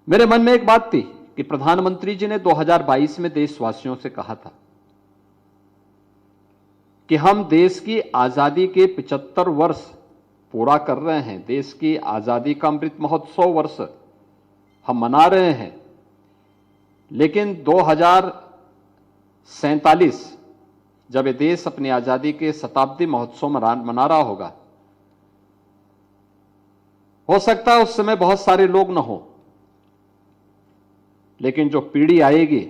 मेरे मन में एक बात थी कि प्रधानमंत्री जी ने 2022 में देशवासियों से कहा था कि हम देश की आजादी के 75 वर्ष पूरा कर रहे हैं, देश की आजादी का अमृत महोत्सव वर्ष हम मना रहे हैं, लेकिन 2047 जब ये देश अपनी आजादी के शताब्दी महोत्सव मना रहा होगा, हो सकता है उस समय बहुत सारे लोग न हो, लेकिन जो पीढ़ी आएगी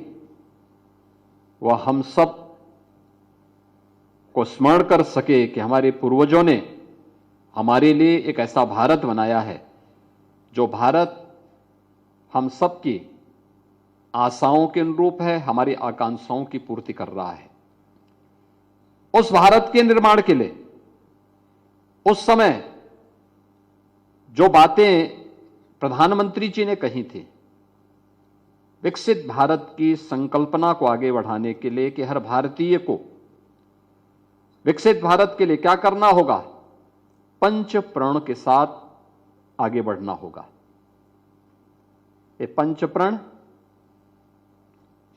वह हम सब को स्मरण कर सके कि हमारे पूर्वजों ने हमारे लिए एक ऐसा भारत बनाया है जो भारत हम सब की आशाओं के अनुरूप है, हमारी आकांक्षाओं की पूर्ति कर रहा है। उस भारत के निर्माण के लिए उस समय जो बातें प्रधानमंत्री जी ने कही थी, विकसित भारत की संकल्पना को आगे बढ़ाने के लिए कि हर भारतीय को विकसित भारत के लिए क्या करना होगा, पंच प्रण के साथ आगे बढ़ना होगा। ये पंच प्रण,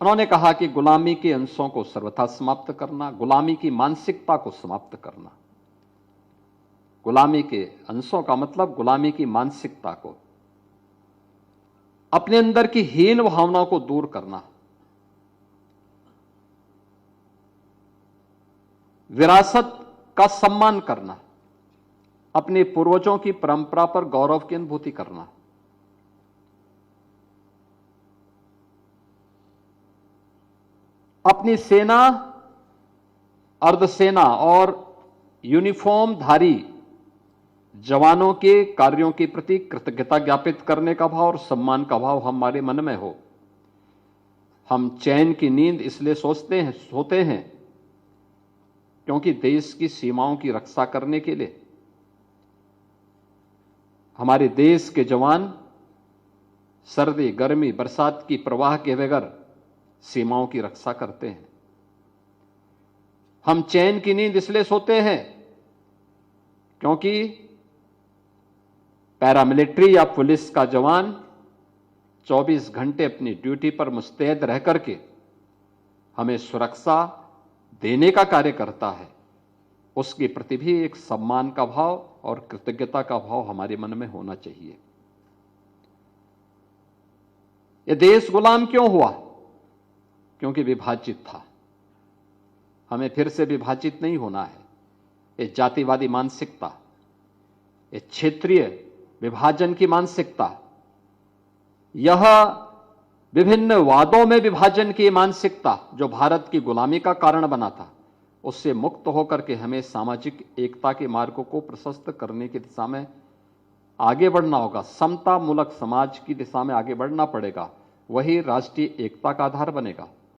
उन्होंने कहा कि गुलामी के अंशों को सर्वथा समाप्त करना, गुलामी की मानसिकता को समाप्त करना। गुलामी के अंशों का मतलब गुलामी की मानसिकता को, अपने अंदर की हीन भावनाओं को दूर करना, विरासत का सम्मान करना, अपने पूर्वजों की परंपरा पर गौरव की अनुभूति करना, अपनी सेना, अर्धसेना और यूनिफॉर्मधारी जवानों के कार्यों के प्रति कृतज्ञता ज्ञापित करने का भाव और सम्मान का भाव हमारे मन में हो। हम चैन की नींद इसलिए सोते हैं क्योंकि देश की सीमाओं की रक्षा करने के लिए हमारे देश के जवान सर्दी, गर्मी, बरसात की परवाह के बगैर सीमाओं की रक्षा करते हैं। हम चैन की नींद इसलिए सोते हैं क्योंकि पैरामिलिट्री या पुलिस का जवान 24 घंटे अपनी ड्यूटी पर मुस्तैद रह करके हमें सुरक्षा देने का कार्य करता है। उसके प्रति भी एक सम्मान का भाव और कृतज्ञता का भाव हमारे मन में होना चाहिए। यह देश गुलाम क्यों हुआ? क्योंकि विभाजित था। हमें फिर से विभाजित नहीं होना है। ये जातिवादी मानसिकता, ये क्षेत्रीय विभाजन की मानसिकता, यह विभिन्न वादों में विभाजन की मानसिकता जो भारत की गुलामी का कारण बना था, उससे मुक्त होकर के हमें सामाजिक एकता के मार्ग को प्रशस्त करने की दिशा में आगे बढ़ना होगा। समता मूलक समाज की दिशा में आगे बढ़ना पड़ेगा। वही राष्ट्रीय एकता का आधार बनेगा।